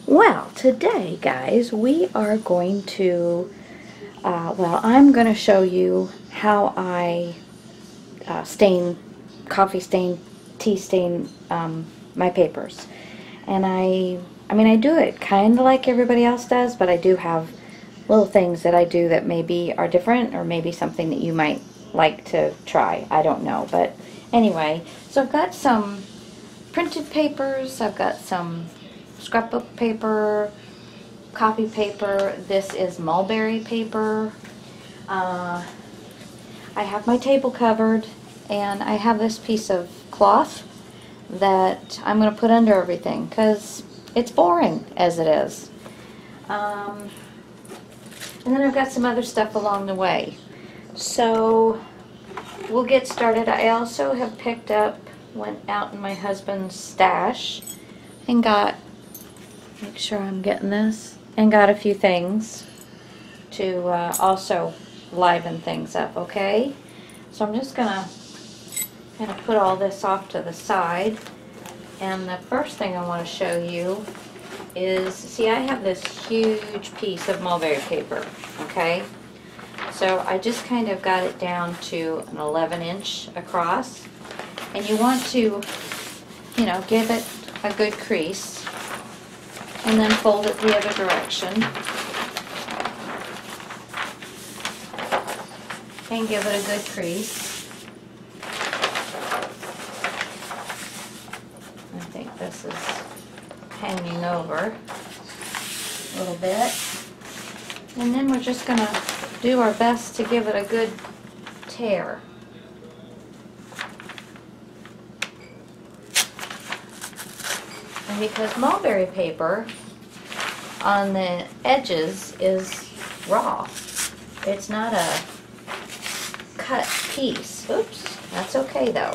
Well, today, guys, we are going to, I'm going to show you how I stain, coffee stain, tea stain my papers. And I do it kind of like everybody else does, but I do have little things that I do that maybe are different, or maybe something that you might like to try. I don't know. But anyway, so I've got some printed papers, I've got some scrapbook paper, copy paper. This is mulberry paper. I have my table covered, and I have this piece of cloth that I'm going to put under everything because it's boring as it is. And then I've got some other stuff along the way. So we'll get started. I also have picked up, went out in my husband's stash and got, make sure I'm getting this, and got a few things to also liven things up, okay? So I'm just going to kind of put all this off to the side. And the first thing I want to show you is, see, I have this huge piece of mulberry paper, okay? So I just kind of got it down to an 11-inch across. And you want to, give it a good crease. And then fold it the other direction. And give it a good crease. I think this is hanging over a little bit. And then we're just going to do our best to give it a good tear. And because mulberry paper on the edges is raw, it's not a cut piece. Oops, that's okay though.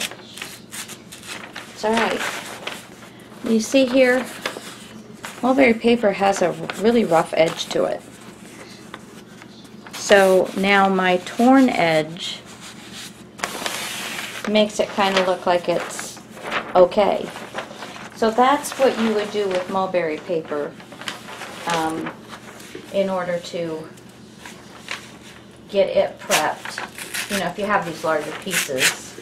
It's alright. You see here, mulberry paper has a really rough edge to it. So now my torn edge makes it kind of look like it's okay. So that's what you would do with mulberry paper in order to get it prepped. If you have these larger pieces.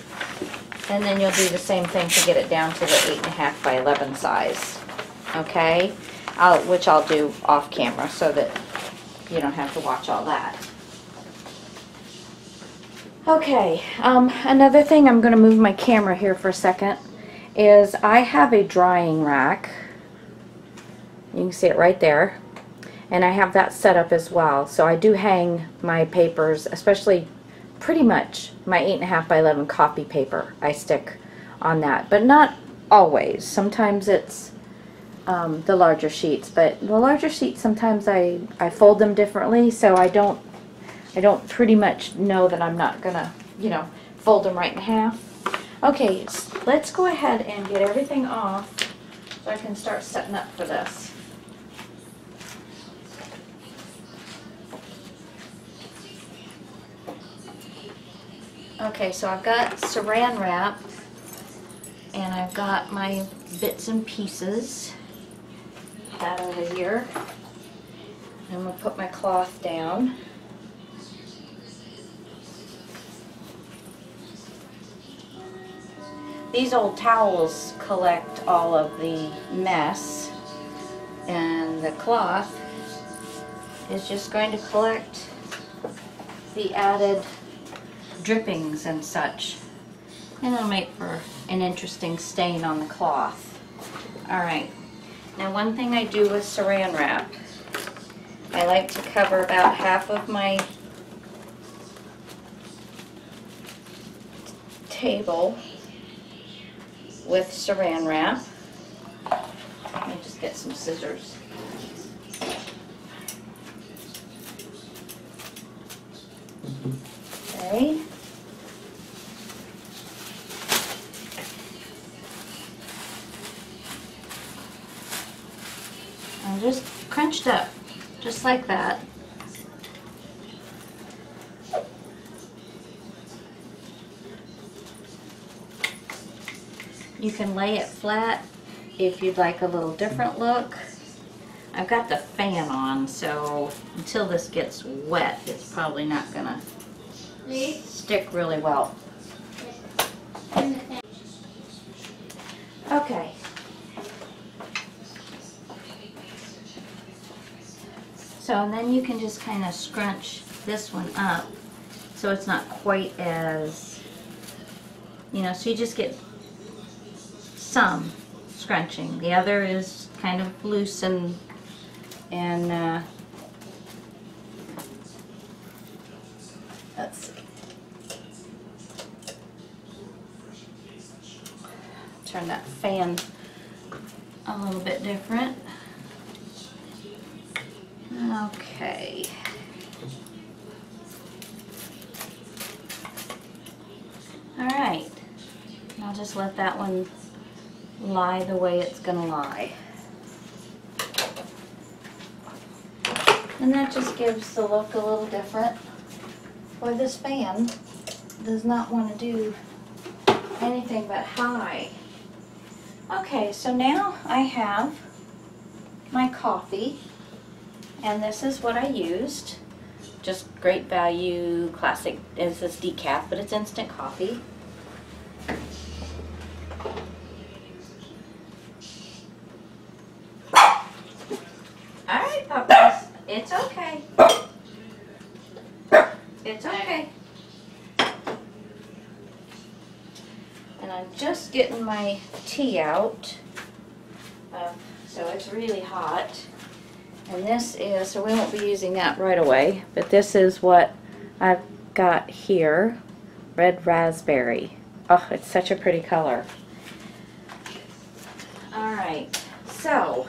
And then you'll do the same thing to get it down to the 8.5 by 11 size. Okay? Which I'll do off camera so that you don't have to watch all that. Okay, another thing, I'm going to move my camera here for a second, is I have a drying rack. You can see it right there. And I have that set up as well. So I do hang my papers, especially pretty much my 8.5 by 11 copy paper. I stick on that, but not always. Sometimes it's the larger sheets, but the larger sheets sometimes I fold them differently, so I don't pretty much know that I'm not gonna fold them right in half. Okay, so let's go ahead and get everything off so I can start setting up for this. Okay, so I've got saran wrap, and I've got my bits and pieces. That over here. I'm going to put my cloth down. These old towels collect all of the mess, and the cloth is just going to collect the added drippings and such, and it'll make for an interesting stain on the cloth. Alright, now one thing I do with saran wrap, I like to cover about half of my table with saran wrap. Let me just get some scissors. Okay. And just crunched up, just like that. You can lay it flat if you'd like a little different look, I've got the fan on, so until this gets wet, it's probably not gonna stick really well. Okay. So, and then you can just kind of scrunch this one up so it's not quite as, you know, so you just get some scrunching. The other is kind of loose and let's see. Turn that fan a little bit different. Okay. All right. I'll just let that one lie the way it's gonna lie. And that just gives the look a little different. Boy, this fan does not want to do anything but high. Okay, so now I have my coffee, and this is what I used. Just Great Value Classic. It's this decaf, but it's instant coffee. Alright, puppies. It's okay. It's okay. And I'm just getting my tea out. So it's really hot. And this is, so we won't be using that right away, but this is what I've got here. Red raspberry. Oh, it's such a pretty color. Alright, so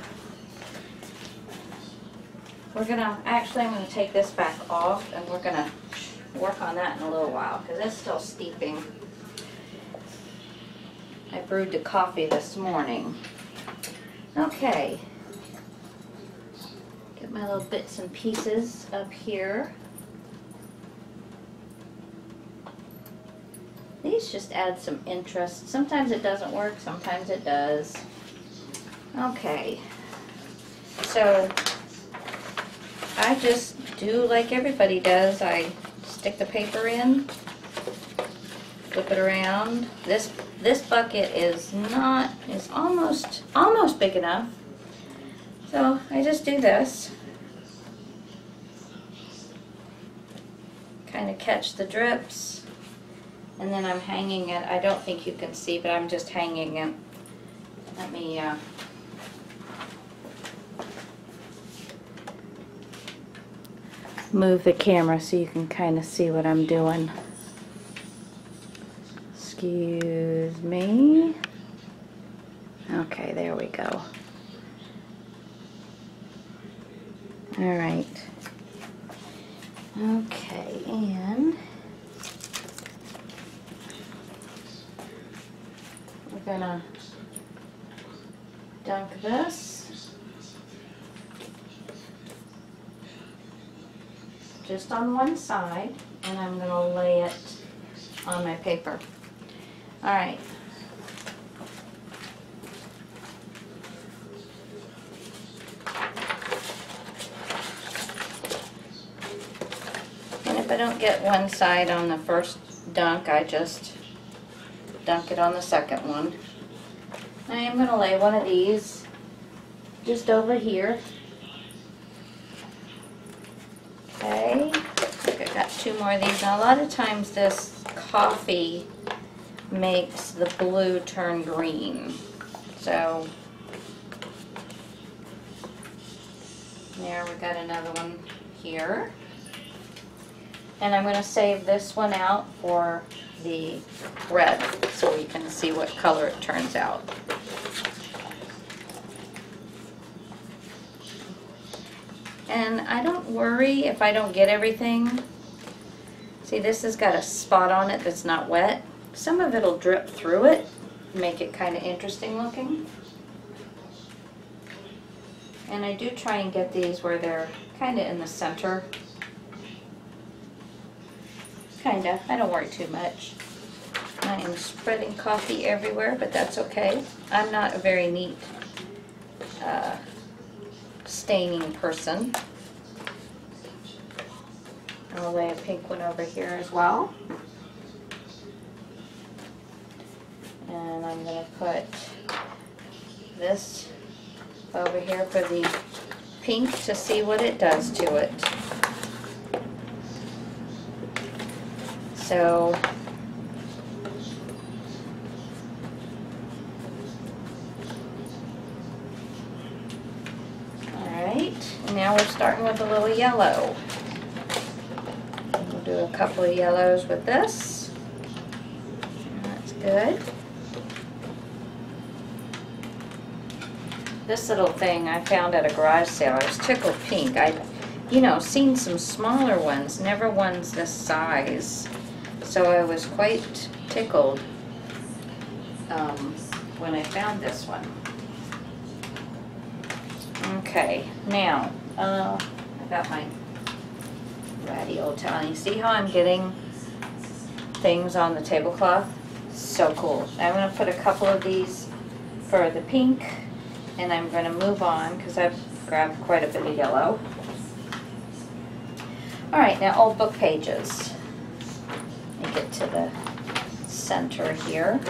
we're gonna, actually I'm gonna take this back off and we're gonna work on that in a little while because it's still steeping. I brewed the coffee this morning. Okay. Get my little bits and pieces up here. These just add some interest. Sometimes it doesn't work, sometimes it does. Okay. So I just do like everybody does. I stick the paper in, flip it around. This bucket is almost big enough. So I just do this. Kind of catch the drips. And then I'm hanging it. I don't think you can see, but I'm just hanging it. Let me move the camera so you can kind of see what I'm doing. Excuse me. Okay, there we go. All right. Okay, and we're gonna dunk this just on one side, and I'm gonna lay it on my paper. All right. And if I don't get one side on the first dunk, I just dunk it on the second one. I am going to lay one of these just over here. Okay, I think I got two more of these. Now a lot of times this coffee makes the blue turn green. So there, we got another one here. And I'm going to save this one out for the red so we can see what color it turns out. And I don't worry if I don't get everything. See, this has got a spot on it that's not wet. Some of it will drip through it, make it kind of interesting looking. And I do try and get these where they're kind of in the center. Kind of. I don't worry too much. I am spreading coffee everywhere, but that's okay. I'm not a very neat staining person. I'll lay a pink one over here as well. And I'm going to put this over here for the pink to see what it does to it. So alright, now we're starting with a little yellow. We'll do a couple of yellows with this. That's good. This little thing I found at a garage sale. I was tickled pink. I'd, seen some smaller ones, never ones this size. So I was quite tickled when I found this one. Okay, now I got my ratty old towel. You see how I'm getting things on the tablecloth? So cool. I'm going to put a couple of these for the pink. And I'm going to move on because I've grabbed quite a bit of yellow. Alright, now old book pages. Let me get to the center here.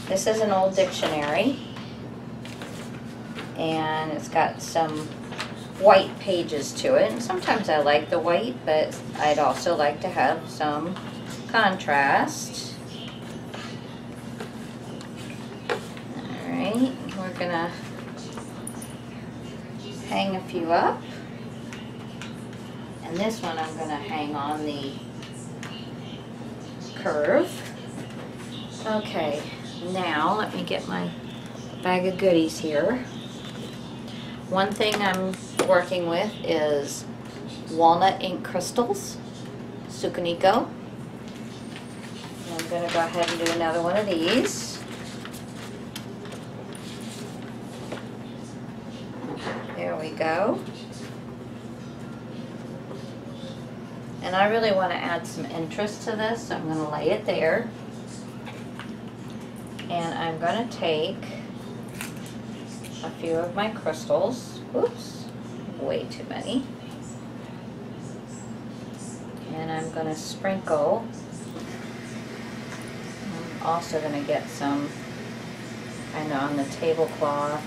This is an old dictionary. And it's got some white pages to it. And sometimes I like the white, but I'd also like to have some contrast. We're gonna hang a few up, and this one I'm gonna hang on the curve. Okay, now let me get my bag of goodies here. One thing I'm working with is walnut ink crystals, Sukuniko. I'm gonna go ahead and do another one of these. There we go. And I really want to add some interest to this, so I'm going to lay it there. And I'm going to take a few of my crystals. Oops, way too many. And I'm going to sprinkle. I'm also going to get some kind of on the tablecloth.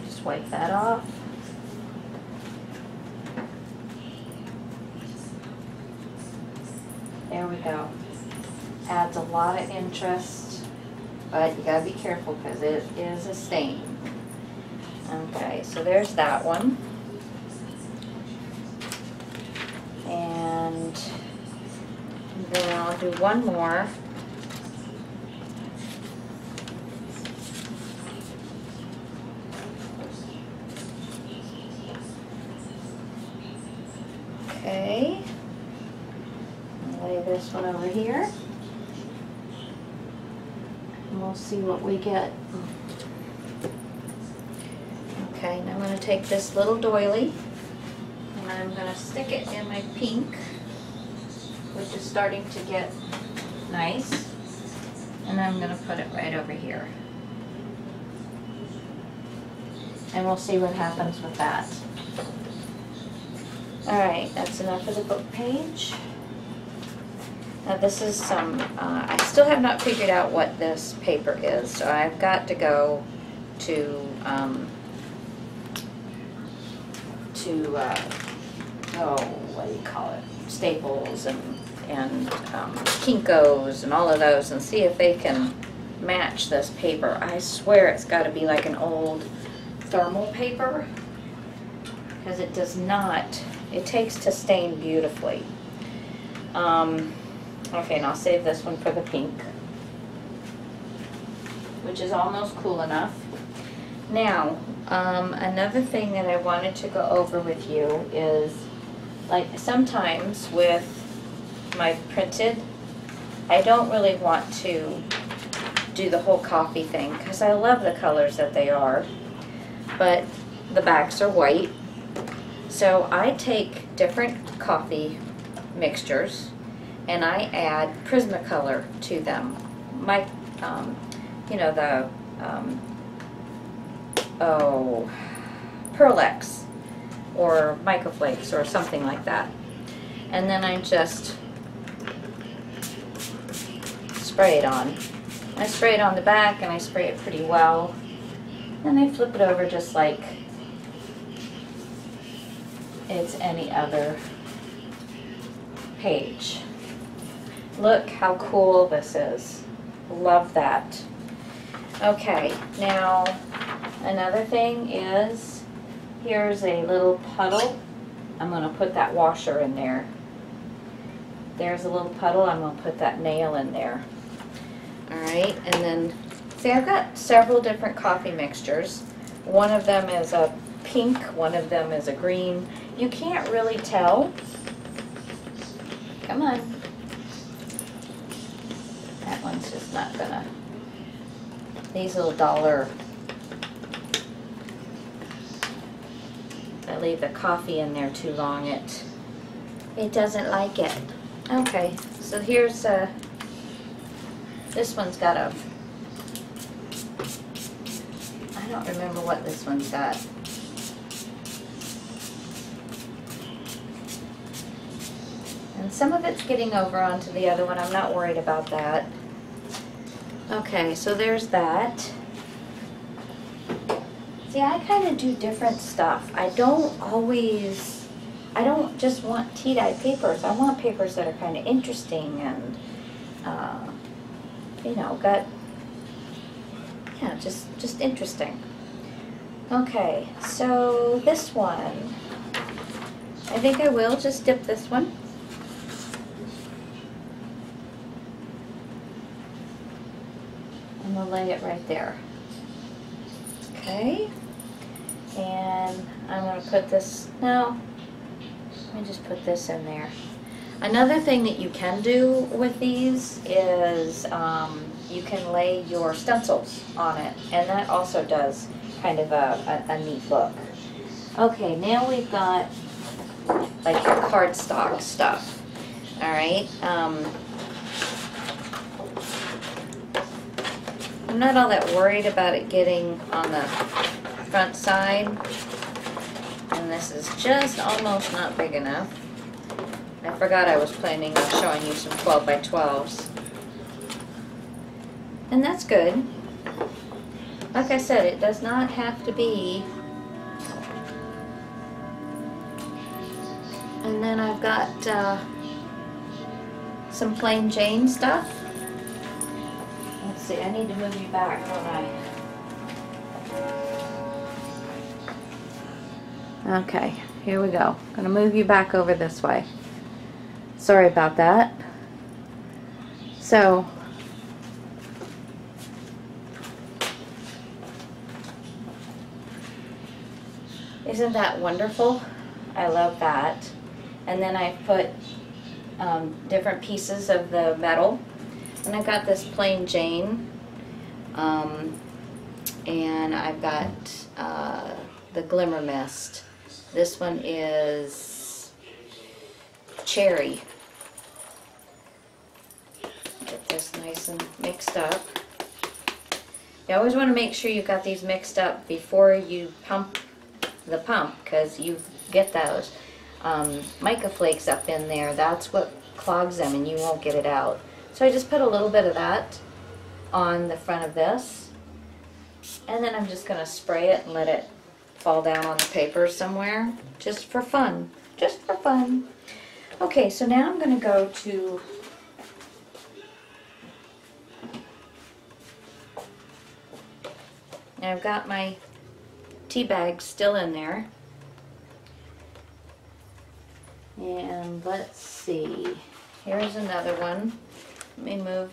Just wipe that off. There we go. Adds a lot of interest, but you gotta be careful because it is a stain. Okay, so there's that one. And then I'll do one more. Okay. I'll lay this one over here. And we'll see what we get. Okay, now I'm going to take this little doily and I'm going to stick it in my pink, which is starting to get nice, and I'm going to put it right over here. And we'll see what happens with that. Alright, that's enough of the book page. Now this is some, I still have not figured out what this paper is, so I've got to go to, what do you call it, Staples and Kinko's and all of those and see if they can match this paper. I swear it's got to be like an old thermal paper because it does not, it takes to stain beautifully. Okay, and I'll save this one for the pink, which is almost cool enough. Now, another thing that I wanted to go over with you is, like, sometimes with my printed, I don't really want to do the whole coffee thing because I love the colors that they are, but the backs are white. So I take different coffee mixtures and I add Prismacolor to them. My, you know, the, Pearl X or Microflakes or something like that. And then I just spray it on. I spray it on the back and I spray it pretty well. Then I flip it over just like it's any other page. Look how cool this is. Love that. Okay, now another thing is, here's a little puddle. I'm going to put that washer in there. There's a little puddle. I'm going to put that nail in there. Alright, and then, see, I've got several different coffee mixtures. One of them is a pink, one of them is a green. You can't really tell. Come on. That one's just not gonna. These little dollar. I leave the coffee in there too long, it doesn't like it. Okay, so here's this one's got a, I don't remember what this one's got. And some of it's getting over onto the other one. I'm not worried about that. Okay, so there's that. See, I kind of do different stuff. I don't just want tea-dye papers. I want papers that are kind of interesting and, you know, yeah, just interesting. Okay, so this one, I think I will just dip this one. And we'll lay it right there. Okay, and I'm going to put this, no, let me just put this in there. Another thing that you can do with these is you can lay your stencils on it, and that also does kind of a neat look. Okay, now we've got like your cardstock stuff. All right. I'm not all that worried about it getting on the front side, and this is just almost not big enough. I forgot I was planning on showing you some 12 by 12s. And that's good. Like I said, it does not have to be. And then I've got some plain Jane stuff. Let's see, I need to move you back, don't I? Okay, here we go. I'm going to move you back over this way. Sorry about that. So, isn't that wonderful? I love that. And then I put different pieces of the metal. And I've got this plain Jane. And I've got the Glimmer Mist. This one is cherry. Get this nice and mixed up. You always want to make sure you've got these mixed up before you pump the pump, because you get those mica flakes up in there. That's what clogs them and you won't get it out. So I just put a little bit of that on the front of this, and then I'm just going to spray it and let it fall down on the paper somewhere, just for fun. Just for fun. Okay, so now I'm going to go to I've got my tea bag still in there. And let's see. Here's another one. Let me move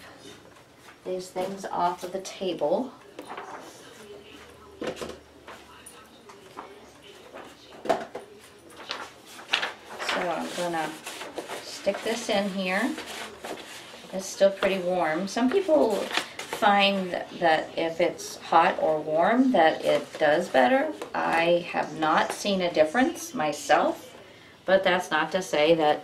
these things off of the table. So I'm gonna stick this in here. It's still pretty warm. Some people find that if it's hot or warm that it does better. I have not seen a difference myself, but that's not to say that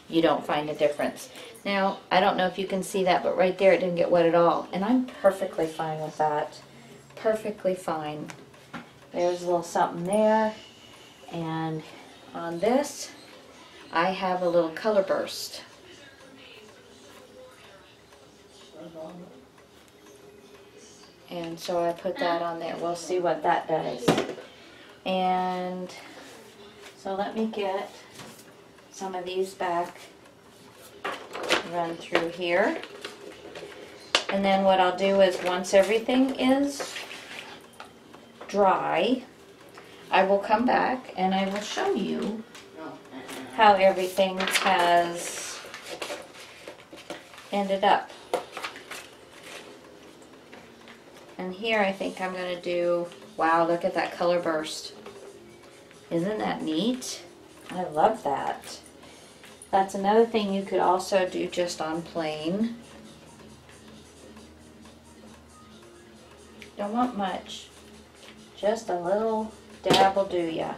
you don't find a difference. Now, I don't know if you can see that, but right there it didn't get wet at all, and I'm perfectly fine with that. Perfectly fine. There's a little something there, and on this I have a little color burst. And so I put that on there. We'll see what that does. And so let me get some of these back, run through here. And then what I'll do is once everything is dry, I will come back and I will show you how everything has ended up. And here I think I'm going to do, wow, look at that color burst. Isn't that neat? I love that. That's another thing you could also do just on plain. Don't want much. Just a little dab will do ya.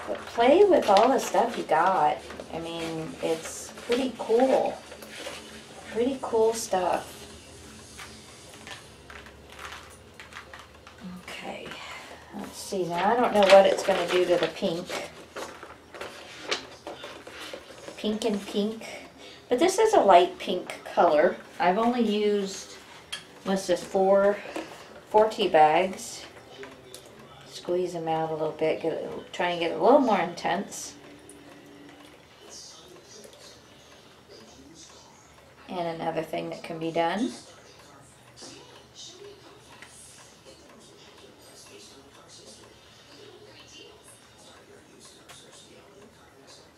But play with all the stuff you got. I mean, it's pretty cool. Pretty cool stuff. Okay, let's see. Now I don't know what it's going to do to the pink. Pink and pink. But this is a light pink color. I've only used, what's this, four tea bags. Squeeze them out a little bit. Try and get it a little more intense. And another thing that can be done.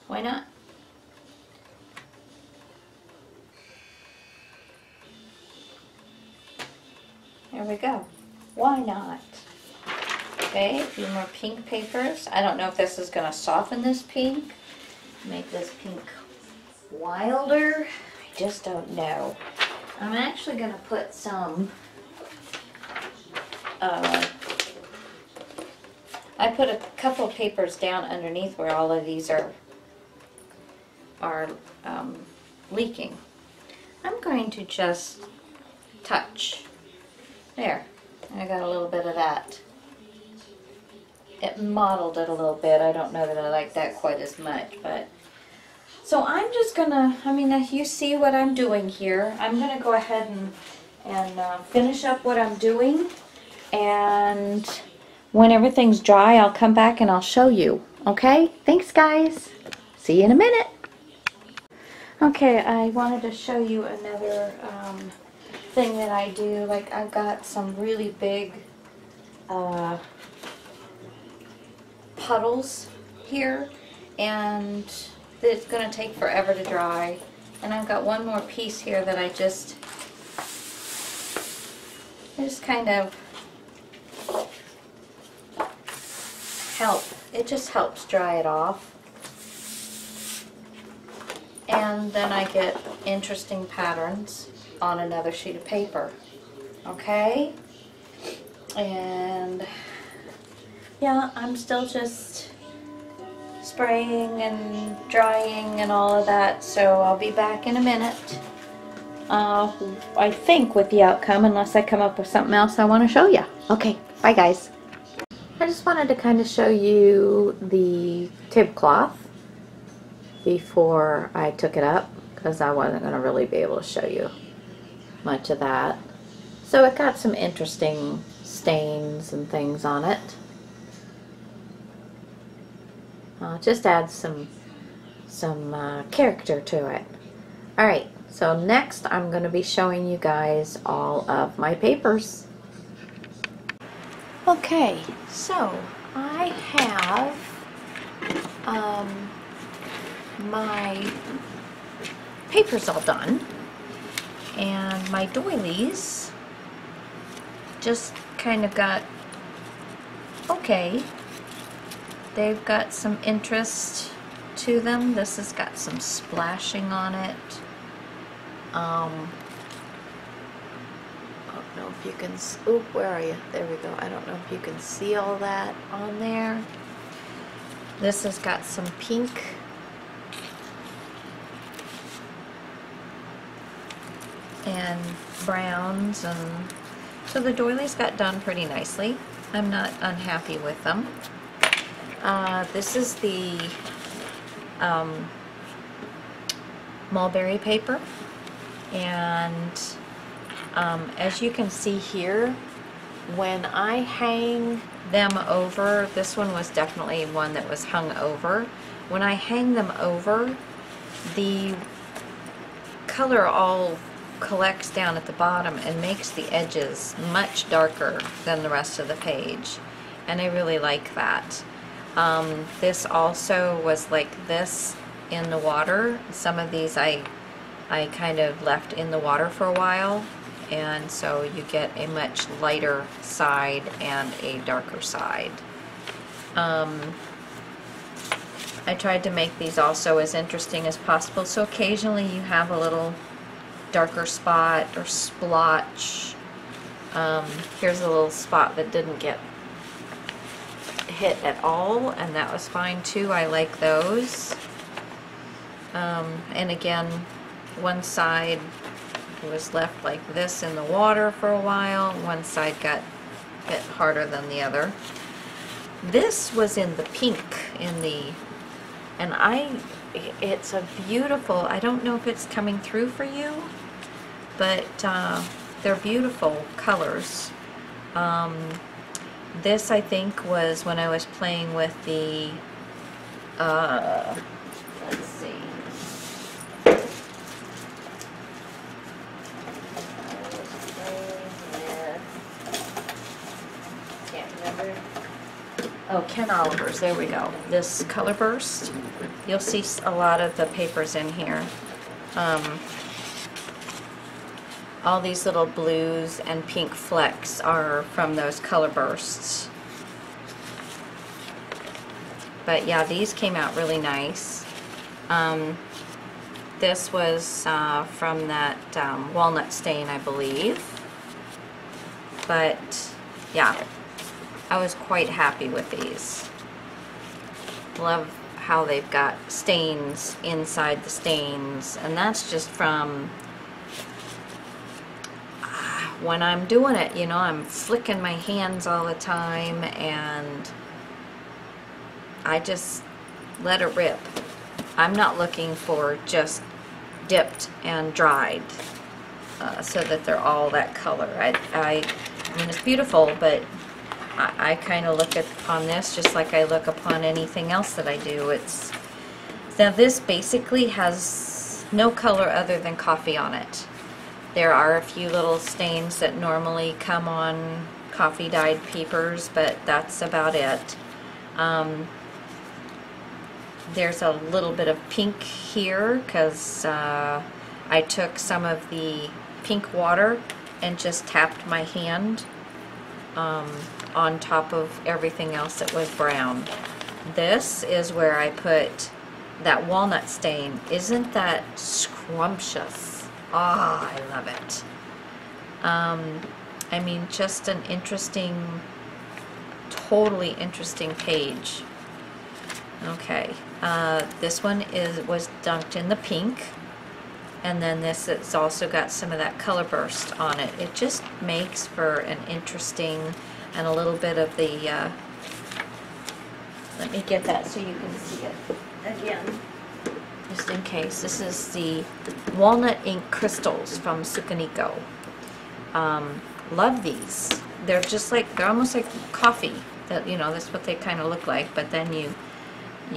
Why not? There we go. Why not? Okay, a few more pink papers. I don't know if this is going to soften this pink, make this pink wilder. I just don't know. I'm actually going to put some, I put a couple papers down underneath where all of these are leaking. I'm going to just touch. There, I got a little bit of that. It mottled it a little bit. I don't know that I like that quite as much, but so I'm just gonna, I mean, you see what I'm doing here. I'm gonna go ahead and finish up what I'm doing, and when everything's dry, I'll come back and I'll show you. Okay? Thanks, guys. See you in a minute. Okay, I wanted to show you another thing that I do. Like, I've got some really big puddles here, and it's going to take forever to dry. And I've got one more piece here that I just kind of help. It just helps dry it off. And then I get interesting patterns on another sheet of paper. Okay? And yeah, I'm still just spraying and drying and all of that, so I'll be back in a minute. I think with the outcome, unless I come up with something else I want to show you. Okay, bye guys. I just wanted to kind of show you the tablecloth before I took it up, because I wasn't going to really be able to show you much of that. So it got some interesting stains and things on it. Just adds some character to it. Alright, so next I'm going to be showing you guys all of my papers. Okay, so I have my papers all done, and my doilies just kind of got okay. They've got some interest to them. This has got some splashing on it. if you can, oop, where are you? There we go. I don't know if you can see all that on there. This has got some pink and browns, and so the doilies got done pretty nicely. I'm not unhappy with them. This is the mulberry paper, and as you can see here, when I hang them over, this one was definitely one that was hung over. When I hang them over, the color all collects down at the bottom and makes the edges much darker than the rest of the page, and I really like that. This also was like this in the water. Some of these I kind of left in the water for a while, and so you get a much lighter side and a darker side. I tried to make these also as interesting as possible, so occasionally you have a little darker spot or splotch. Here's a little spot that didn't get hit at all, and that was fine too. I like those. And again, one side was left like this in the water for a while. One side got hit harder than the other. This was in the pink, and it's a beautiful, I don't know if it's coming through for you, but they're beautiful colors. This, I think, was when I was playing with the, let's see. Can't remember. Oh, Ken Oliver's, there we go. This Color Burst. You'll see a lot of the papers in here. All these little blues and pink flecks are from those color bursts. But yeah, these came out really nice. This was from that walnut stain, I believe. But yeah, I was quite happy with these. Love how they've got stains inside the stains, and that's just from when I'm doing it, you know, I'm flicking my hands all the time, and I just let it rip. I'm not looking for just dipped and dried so that they're all that color. I mean, it's beautiful, but I kind of look upon this just like I look upon anything else that I do. Now this basically has no color other than coffee on it. There are a few little stains that normally come on coffee dyed papers, but that's about it. There's a little bit of pink here because I took some of the pink water and just tapped my hand on top of everything else that was brown. This is where I put that walnut stain. Isn't that scrumptious? Ah, I love it. I mean, just an interesting, totally interesting page. Okay, this one was dunked in the pink, and then this, it's also got some of that color burst on it. It just makes for an interesting, and a little bit of the, let me get that so you can see it again, just in case. This is the Walnut Ink Crystals from Sukaniko. Love these. They're just like, they're almost like coffee. That, you know, that's what they kind of look like, but then you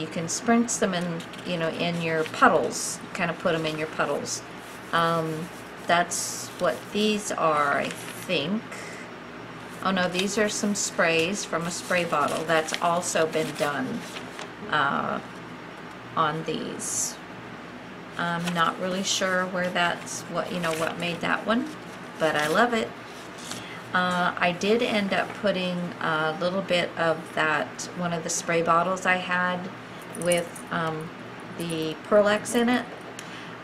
can spritz them in, you know, in your puddles, kind of put them in your puddles. That's what these are, I think. Oh no, these are some sprays from a spray bottle. That's also been done on these. I'm not really sure where that's, what, you know, what made that one, but I love it. I did end up putting a little bit of that, one of the spray bottles I had with the Pearl X in it.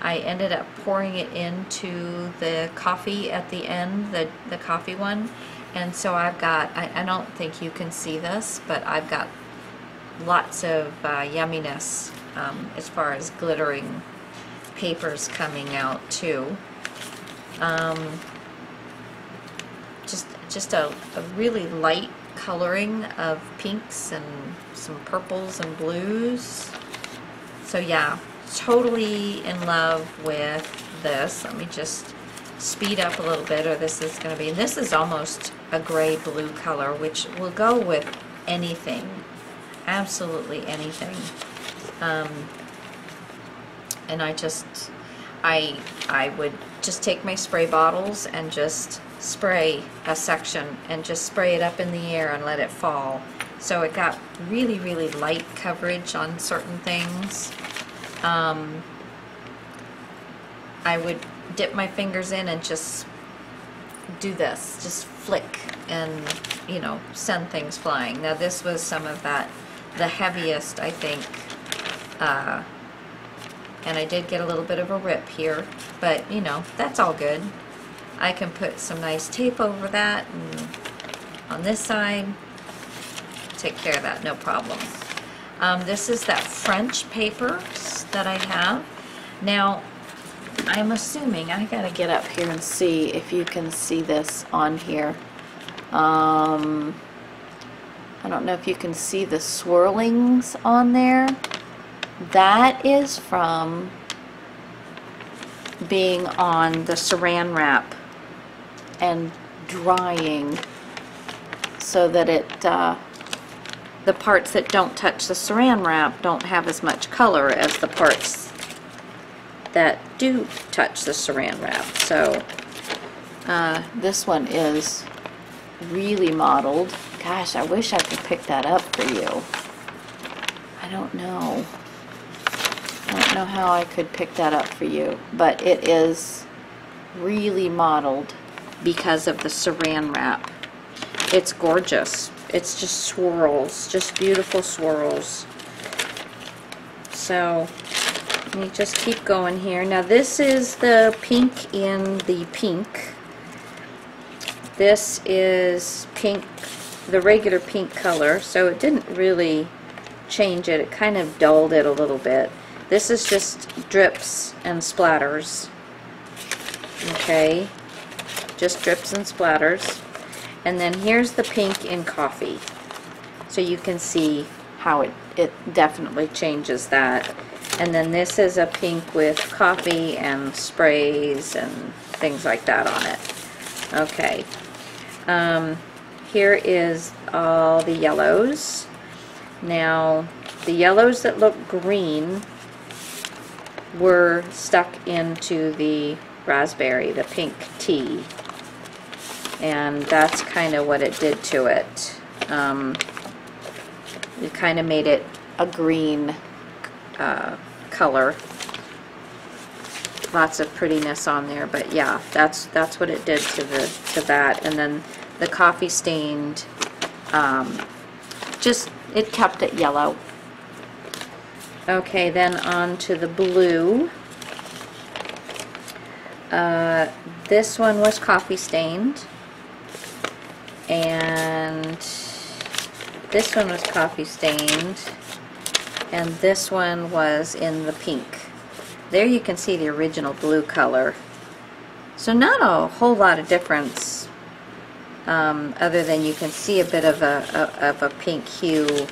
I ended up pouring it into the coffee at the end, the coffee one. And so I've got, I don't think you can see this, but I've got lots of yumminess as far as glittering papers coming out too. Just a really light coloring of pinks and some purples and blues. So yeah, totally in love with this. Let me just speed up a little bit, or this is going to be, and this is almost a gray blue color, which will go with anything, absolutely anything. And I would just take my spray bottles and just spray a section and just spray it up in the air and let it fall. So it got really, really light coverage on certain things. I would dip my fingers in and just do this, just flick and, you know, send things flying. Now this was some of that, the heaviest, I think, and I did get a little bit of a rip here, but you know, that's all good. I can put some nice tape over that, and on this side, take care of that, no problem. This is that French paper that I have. Now, I'm assuming, I gotta get up here and see if you can see this on here. I don't know if you can see the swirlings on there. That is from being on the saran wrap and drying so that it, the parts that don't touch the saran wrap don't have as much color as the parts that do touch the saran wrap. So this one is really mottled. Gosh, I wish I could pick that up for you. I don't know. I don't know how I could pick that up for you, but it is really mottled because of the saran wrap. It's gorgeous. It's just swirls, just beautiful swirls. So let me just keep going here. Now this is the pink in the pink. This is pink, the regular pink color, so it didn't really change it. It kind of dulled it a little bit. This is just drips and splatters. Okay, just drips and splatters. And then here's the pink in coffee. So you can see how it definitely changes that. And then this is a pink with coffee and sprays and things like that on it. Okay. Here is all the yellows. Now, the yellows that look green were stuck into the raspberry, the pink tea. And that's kind of what it did to it. It kind of made it a green color. Lots of prettiness on there, but yeah, that's what it did to that. And then the coffee stained, just it kept it yellow. Okay, then on to the blue. This one was coffee stained, and this one was coffee stained, and this one was in the pink. There you can see the original blue color. So not a whole lot of difference, other than you can see a bit of a pink hue.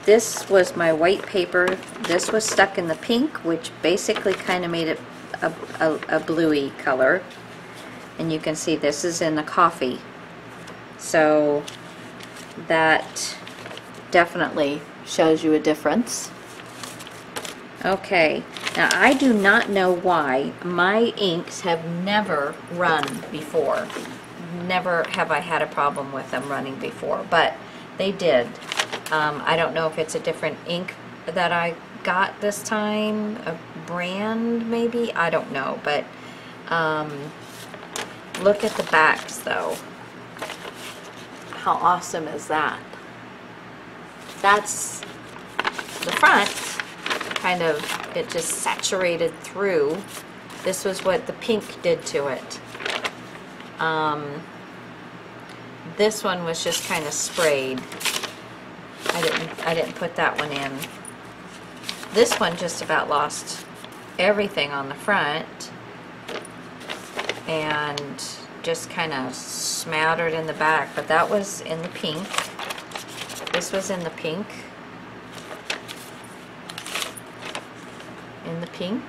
This was my white paper. This was stuck in the pink, which basically kind of made it a bluey color. And you can see this is in the coffee. So that definitely shows you a difference. Okay, now I do not know why my inks have never run before. Never have I had a problem with them running before, but they did. I don't know if it's a different ink that I got this time, a brand maybe, I don't know, but look at the backs though. How awesome is that? That's the front, kind of, it just saturated through. This was what the pink did to it. This one was just kind of sprayed. I didn't put that one in. This one just about lost everything on the front and just kind of smattered in the back, but that was in the pink. This was in the pink. In the pink.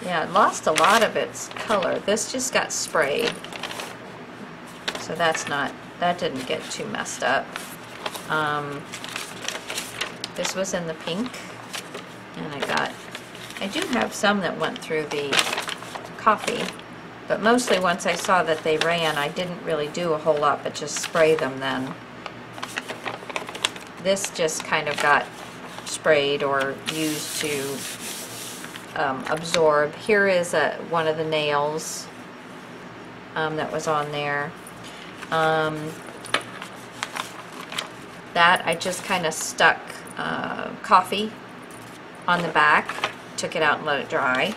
Yeah, it lost a lot of its color. This just got sprayed. So that didn't get too messed up. This was in the pink. And I do have some that went through the coffee. But mostly once I saw that they ran, I didn't really do a whole lot but just spray them then. This just kind of got sprayed or used to absorb. Here is one of the nails that was on there. That I just kind of stuck coffee on the back, took it out and let it dry.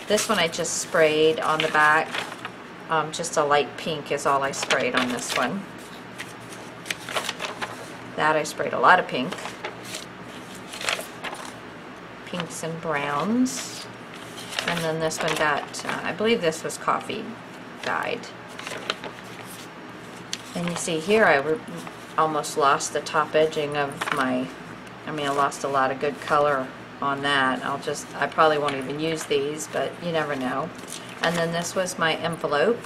This one I just sprayed on the back. Just a light pink is all I sprayed on this one. That I sprayed a lot of pink. Pinks and browns. And then this one got, I believe this was coffee dyed. And you see here I almost lost the top edging of my, I lost a lot of good color on that. I probably won't even use these, but you never know. And then this was my envelope.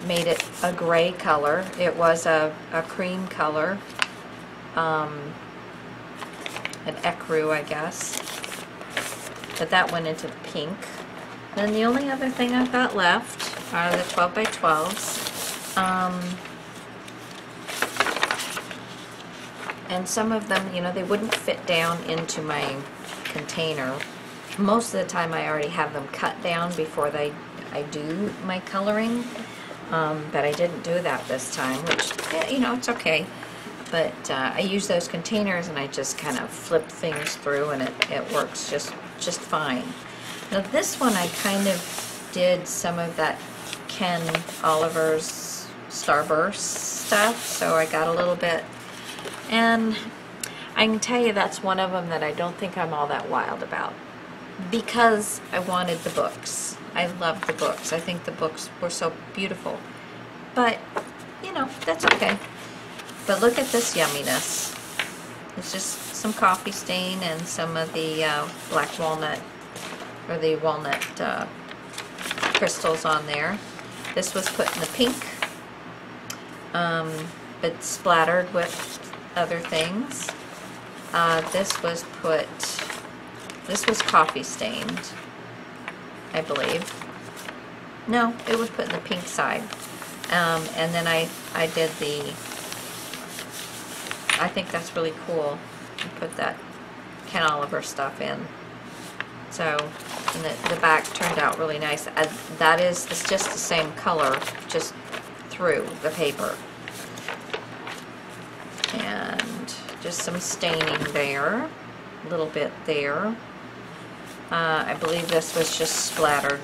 Made it a gray color. It was a cream color. An ecru, I guess. But that went into the pink. Then the only other thing I've got left are the 12 by 12s. And some of them, they wouldn't fit down into my container. Most of the time I already have them cut down before I do my coloring. But I didn't do that this time, which, it's okay. But I use those containers and I just kind of flip things through and it works just fine. Now this one I kind of did some of that Ken Oliver's Starburst stuff, so I got a little bit. And I can tell you that's one of them that I don't think I'm all that wild about. Because I wanted the books. I loved the books. I think the books were so beautiful. But, that's okay. But look at this yumminess. It's just some coffee stain and some of the black walnut, or the walnut crystals on there. This was put in the pink, but splattered with other things. This was coffee stained, I believe. No, it was put in the pink side. And then I did I think that's really cool. I put that Ken Oliver stuff in. So, and the back turned out really nice. It's just the same color, just through the paper. And just some staining there, a little bit there. I believe this was just splattered.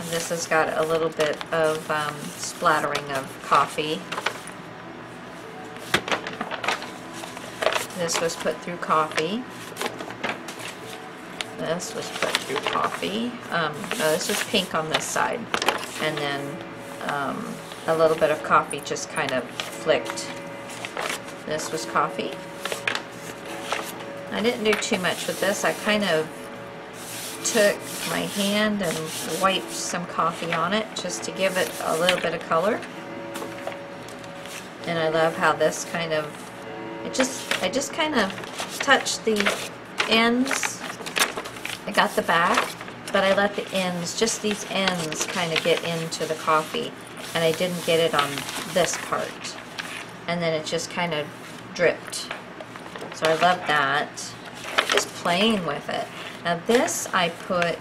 And this has got a little bit of splattering of coffee. This was put through coffee. This was put through coffee. No, this was pink on this side. And then a little bit of coffee just kind of flicked. This was coffee. I didn't do too much with this. I kind of took my hand and wiped some coffee on it just to give it a little bit of color. And I love how this kind of, I just kind of touched the ends. I got the back, but I let the ends, just these ends, kind of get into the coffee. And I didn't get it on this part. And then it just kind of dripped. So I love that. Just playing with it. Now this I put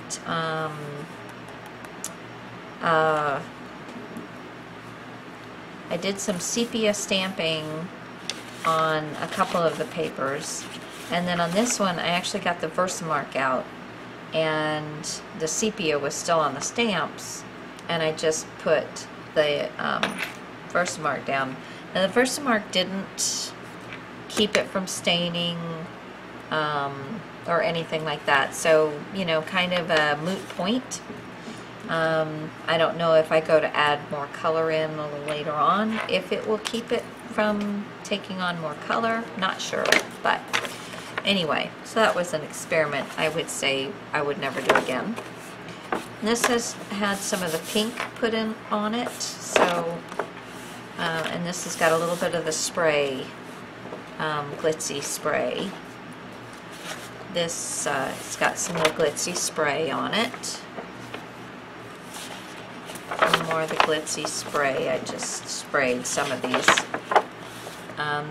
I did some sepia stamping on a couple of the papers, and then on this one I actually got the Versamark out, and the sepia was still on the stamps, and I just put the Versamark down. Now the Versamark didn't keep it from staining or anything like that, so you know, kind of a moot point. I don't know if I go to add more color in a little later on, if it will keep it from taking on more color, not sure. But anyway, so that was an experiment I would say I would never do again. And this has had some of the pink put in on it, so and this has got a little bit of the spray, glitzy spray. This it's got some more glitzy spray on it. More of the glitzy spray. I just sprayed some of these.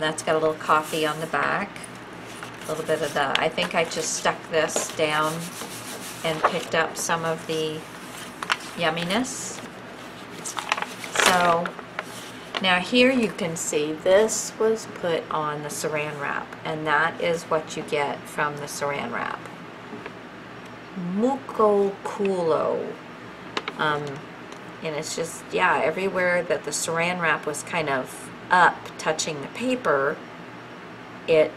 That's got a little coffee on the back. A little bit of the, I think I just stuck this down and picked up some of the yumminess. So now here you can see this was put on the saran wrap, and that is what you get from the saran wrap. Muco Culo. And it's just, yeah, everywhere that the saran wrap was kind of up touching the paper, it,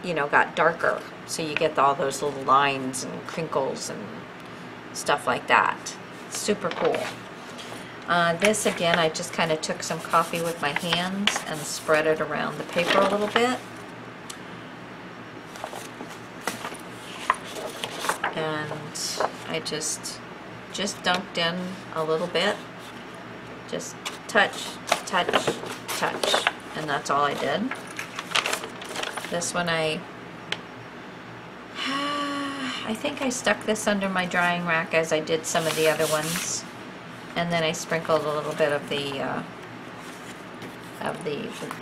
you know, got darker. So you get all those little lines and crinkles and stuff like that. Super cool. This again, I just kind of took some coffee with my hands and spread it around the paper a little bit. And I just dunked in a little bit. Just touch, touch, touch. And that's all I did. This one I think I stuck this under my drying rack as I did some of the other ones. And then I sprinkled a little bit of the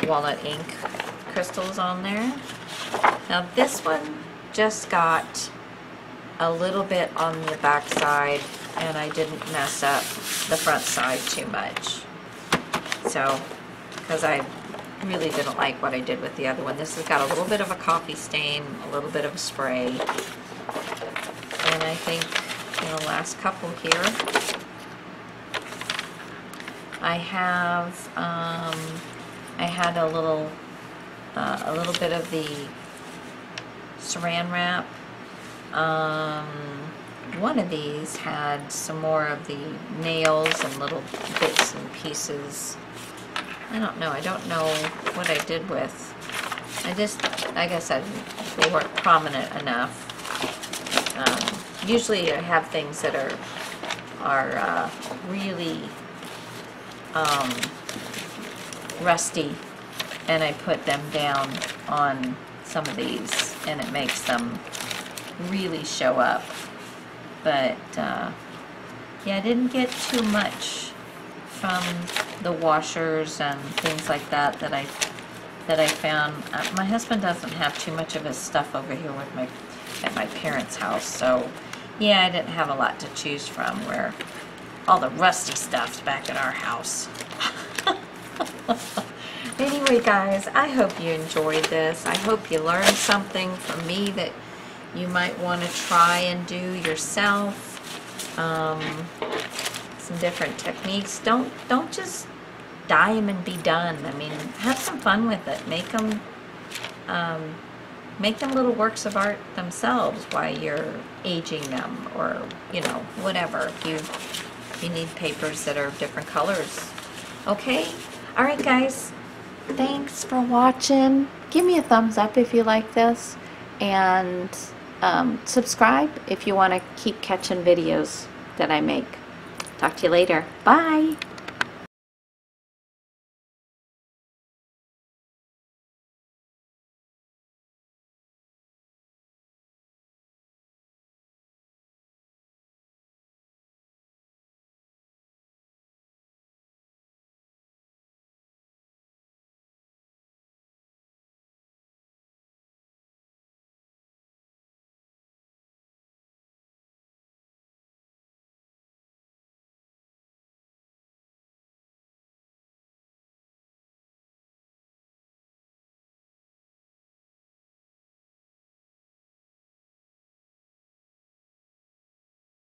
walnut ink crystals on there. Now this one just got a little bit on the back side, and I didn't mess up the front side too much. So, because I really didn't like what I did with the other one. This has got a little bit of a coffee stain, a little bit of a spray. And I think in the last couple here, I have, I had a little bit of the saran wrap. One of these had some more of the nails and little bits and pieces. I don't know what I did with. Like I said, they weren't prominent enough. Usually I have things that are really rusty, and I put them down on some of these, and it makes them really show up. But yeah, I didn't get too much from the washers and things like that that I found. My husband doesn't have too much of his stuff over here with at my parents' house, so yeah, I didn't have a lot to choose from, where all the rusty stuff's back at our house. Anyway, guys, I hope you enjoyed this. I hope you learned something from me that you might want to try and do yourself. Some different techniques. Don't just dye them and be done. I mean, have some fun with it. Make them little works of art themselves while you're aging them, or you know, whatever. If you need papers that are different colors. Okay? All right, guys. Thanks for watching. Give me a thumbs up if you like this, and subscribe if you want to keep catching videos that I make. Talk to you later. Bye.